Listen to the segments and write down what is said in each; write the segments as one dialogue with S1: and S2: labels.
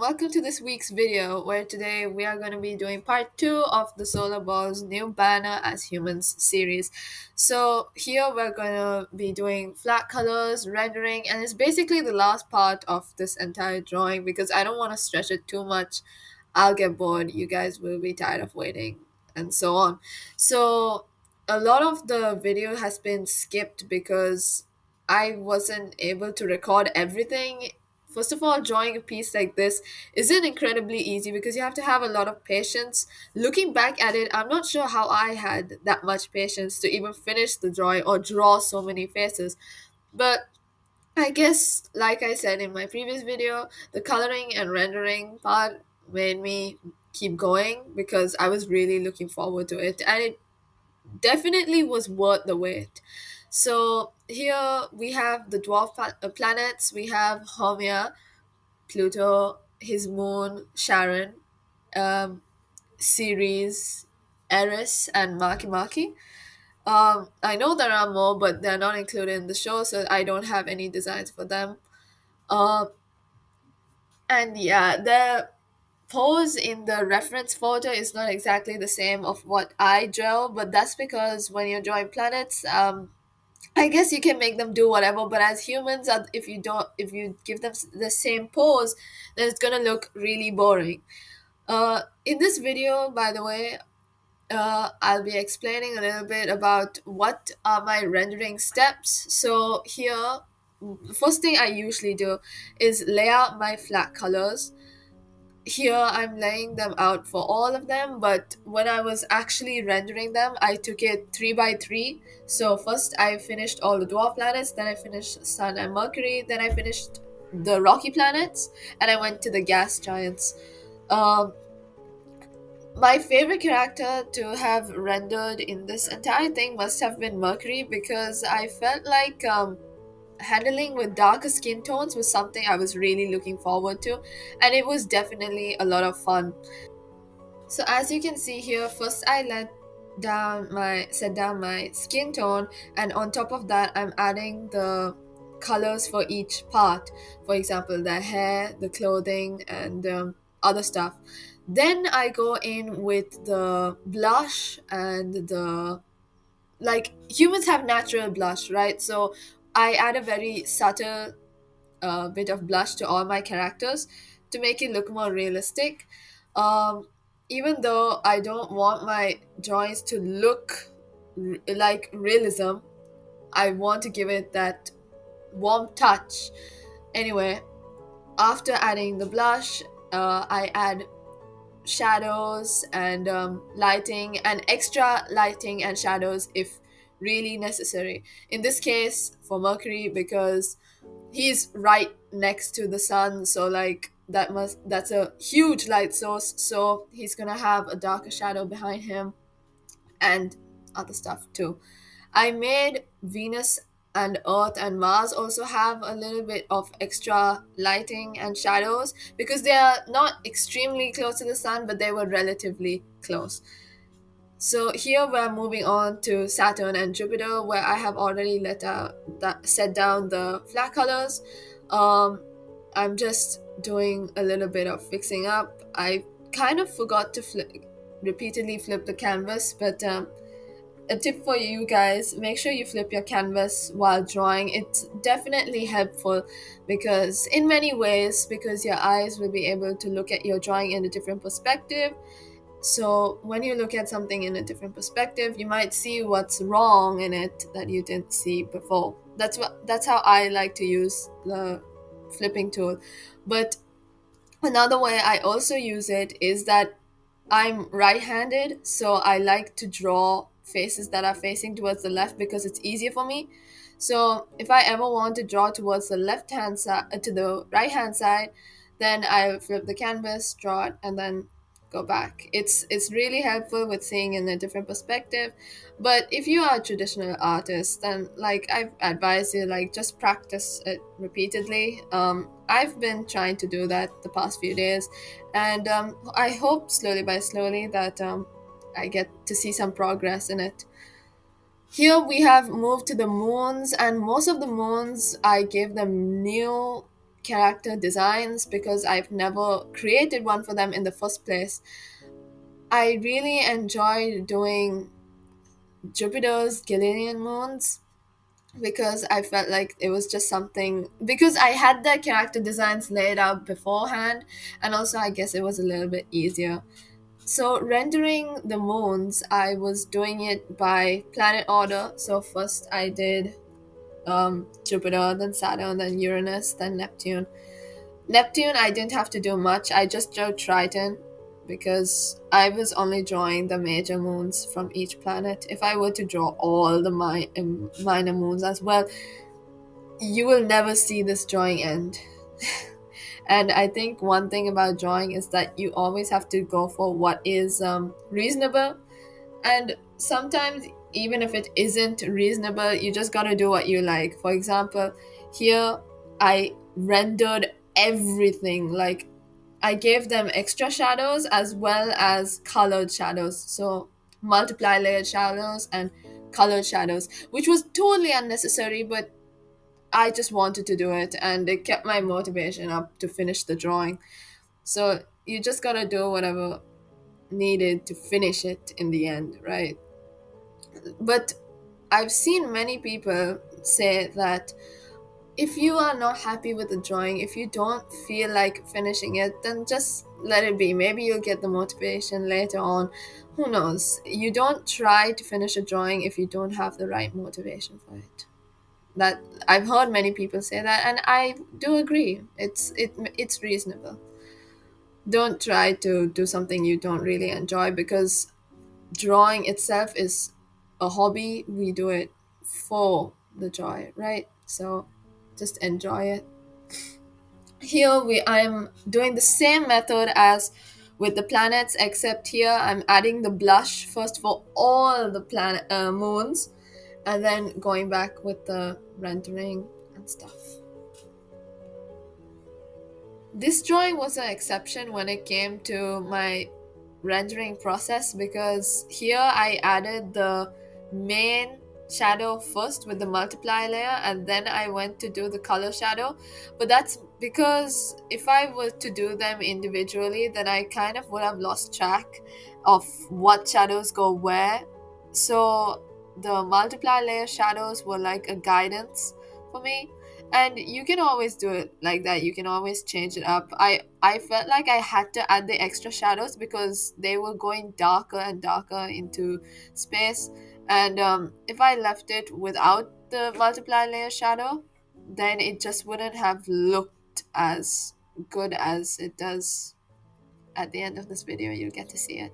S1: welcome to this week's video where today we are going to be doing part 2 of the Solarball's new banner as humans series. So here we're going to be doing flat colors, rendering, and it's basically the last part of this entire drawing because I don't want to stretch it too much. I'll get bored, you guys will be tired of waiting, and so on. So a lot of the video has been skipped because I wasn't able to record everything. First of all, drawing a piece like this isn't incredibly easy because you have to have a lot of patience. Looking back at it, I'm not sure how I had that much patience to even finish the drawing or draw so many faces. But I guess, like I said in my previous video, the coloring and rendering part made me keep going because I was really looking forward to it, and it definitely was worth the wait. So here we have the planets. We have Haumea, Pluto, his moon, Sharon, um, Ceres, Eris, and Maki. I know there are more, but they're not included in the show, so I don't have any designs for them. Um, and yeah, the pose in the reference photo is not exactly the same of what I drew, but that's because when you're drawing planets, I guess you can make them do whatever, but as humans, if you give them the same pose, then it's gonna look really boring. In this video, by the way, I'll be explaining a little bit about what are my rendering steps. So here, the first thing I usually do is lay out my flat colors. Here I'm laying them out for all of them, but when I was actually rendering them, I took it 3 by 3. So first I finished all the dwarf planets, then I finished Sun and Mercury, then I finished the rocky planets, and I went to the gas giants. Um, my favorite character to have rendered in this entire thing must have been Mercury because I felt like handling with darker skin tones was something I was really looking forward to, and it was definitely a lot of fun. So as you can see here, first I set down my skin tone, and on top of that I'm adding the colors for each part. For example, the hair, the clothing, and other stuff. Then I go in with the blush and the, like, humans have natural blush, right? So I add a very subtle bit of blush to all my characters to make it look more realistic. Um, Even though I don't want my drawings to look like realism, I want to give it that warm touch. Anyway, after adding the blush, I add shadows and lighting, and extra lighting and shadows if really necessary. In this case, for Mercury, because he's right next to the sun, so like that's a huge light source, so he's gonna have a darker shadow behind him and other stuff too. I made Venus and Earth and Mars also have a little bit of extra lighting and shadows because they are not extremely close to the sun, but they were relatively close. So here we're moving on to Saturn and Jupiter, where I have already set down the flat colors. Um, I'm just doing a little bit of fixing up. I kind of forgot to repeatedly flip the canvas, but a tip for you guys: make sure you flip your canvas while drawing. It's definitely helpful because, in many ways, because your eyes will be able to look at your drawing in a different perspective. So when you look at something in a different perspective, you might see what's wrong in it that you didn't see before. That's how I like to use the flipping tool. But another way I also use it is that I'm right-handed, so I like to draw faces that are facing towards the left because it's easier for me. So if I ever want to draw towards the left hand side, to the right hand side, then I flip the canvas, draw it, and then go back. It's really helpful with seeing in a different perspective. But if you are a traditional artist, then like I advise you, like, just practice it repeatedly. I've been trying to do that the past few days, and I hope slowly by slowly that I get to see some progress in it. Here we have moved to the moons, and most of the moons I gave them new character designs because I've never created one for them in the first place. I really enjoy doing Jupiter's Galilean moons because I felt like it was just something, because I had the character designs laid out beforehand, and also I guess it was a little bit easier. So rendering the moons, I was doing it by planet order. So first I did Jupiter, then Saturn, then Uranus, then Neptune. Neptune, I didn't have to do much. I just drew Triton because I was only drawing the major moons from each planet. If I were to draw all the minor moons as well, you will never see this drawing end. And I think one thing about drawing is that you always have to go for what is reasonable. And sometimes, even if it isn't reasonable, you just gotta do what you like. For example, here I rendered everything. Like, I gave them extra shadows as well as colored shadows. So, multiply layered shadows and colored shadows, which was totally unnecessary, but I just wanted to do it and it kept my motivation up to finish the drawing. So, you just gotta do whatever needed to finish it in the end, right? But I've seen many people say that if you are not happy with the drawing, if you don't feel like finishing it, then just let it be. Maybe you'll get the motivation later on. Who knows? You don't try to finish a drawing if you don't have the right motivation for it. That I've heard many people say that, and I do agree. It's reasonable. Don't try to do something you don't really enjoy, because drawing itself is a hobby. We do it for the joy, right? So just enjoy it. Here I'm doing the same method as with the planets, except here I'm adding the blush first for all the planet moons, and then going back with the rendering and stuff. This drawing was an exception when it came to my rendering process, because here I added the main shadow first with the multiply layer, and then I went to do the color shadow. But that's because if I were to do them individually, then I kind of would have lost track of what shadows go where. So the multiply layer shadows were like a guidance for me, and you can always do it like that. You can always change it up. I felt like I had to add the extra shadows because they were going darker and darker into space, and if I left it without the multiply layer shadow, then it just wouldn't have looked as good as it does. At the end of this video, you'll get to see it.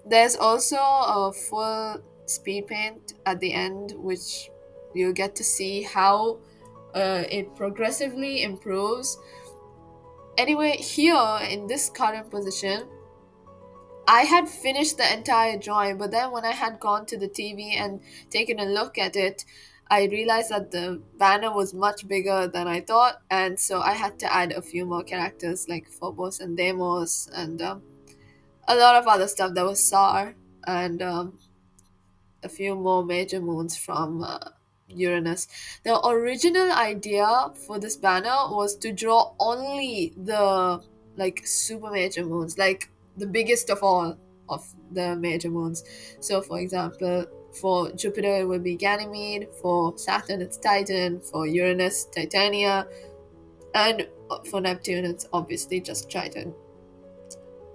S1: There's also a full speed paint at the end, which you'll get to see how it progressively improves. Anyway, here in this current position, I had finished the entire drawing, but then when I had gone to the TV and taken a look at it, I realized that the banner was much bigger than I thought, and so I had to add a few more characters like Phobos and Deimos, and a lot of other stuff. There was Sar, and a few more major moons from Uranus. The original idea for this banner was to draw only the like super major moons, like the biggest of all of the major moons. So, for example, for Jupiter it would be Ganymede, for Saturn it's Titan, for Uranus Titania, and for Neptune it's obviously just Triton.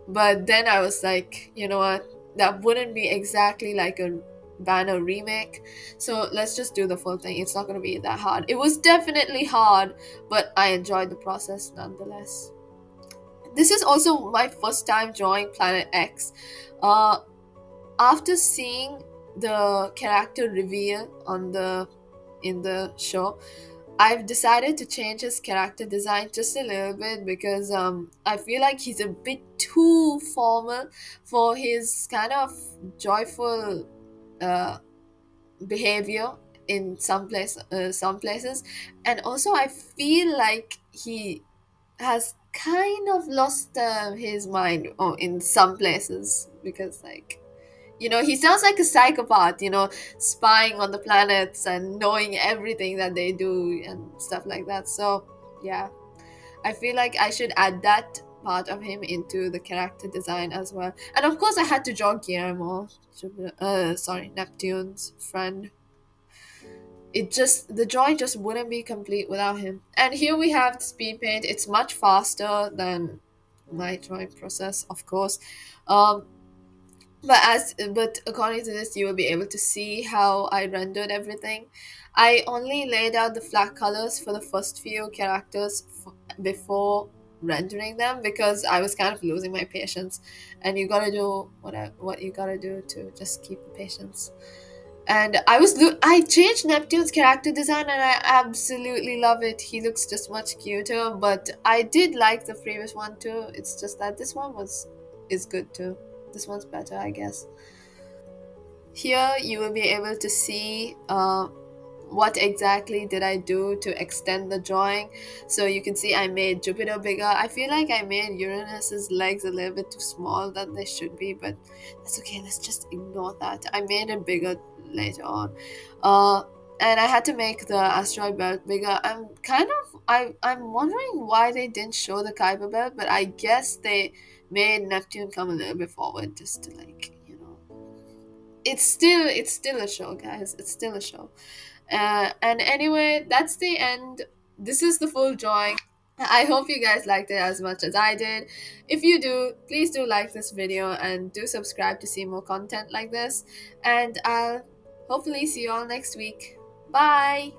S1: But then I was like, you know what? That wouldn't be exactly like a banner remake. So let's just do the full thing. It's not going to be that hard. It was definitely hard, but I enjoyed the process nonetheless. This is also my first time drawing Planet X. Uh, After seeing the character reveal in the show, I've decided to change his character design just a little bit because I feel like he's a bit too formal for his kind of joyful uh, behavior in some places, and also I feel like he has kind of lost his mind in some places, because like, you know, he sounds like a psychopath, you know, spying on the planets and knowing everything that they do and stuff like that. So, yeah. I feel like I should add that part of him into the character design as well. And of course, I had to draw Guillermo, Neptune's friend. It just, the drawing just wouldn't be complete without him. And here we have the speed paint. It's much faster than my drawing process, of course. Um, but according to this, you will be able to see how I rendered everything. I only laid out the flat colors for the first few characters before rendering them because I was kind of losing my patience, and you gotta do what you gotta do to just keep the patience. And I changed Neptune's character design, and I absolutely love it. He looks just much cuter, but I did like the previous one too. It's just that this one was is good too. This one's better, I guess. Here you will be able to see what exactly did I do to extend the drawing. So you can see I made Jupiter bigger. I feel like I made Uranus's legs a little bit too small than they should be, but that's okay. Let's just ignore that. I made it bigger later on. Uh, and I had to make the asteroid belt bigger. I'm wondering why they didn't show the Kuiper belt, but I guess they made Neptune come a little bit forward just to, like, it's still a show, guys. It's still a show. And anyway, that's the end. This is the full drawing. I hope you guys liked it as much as I did. If you do, please do like this video and do subscribe to see more content like this. And I'll hopefully see you all next week. Bye.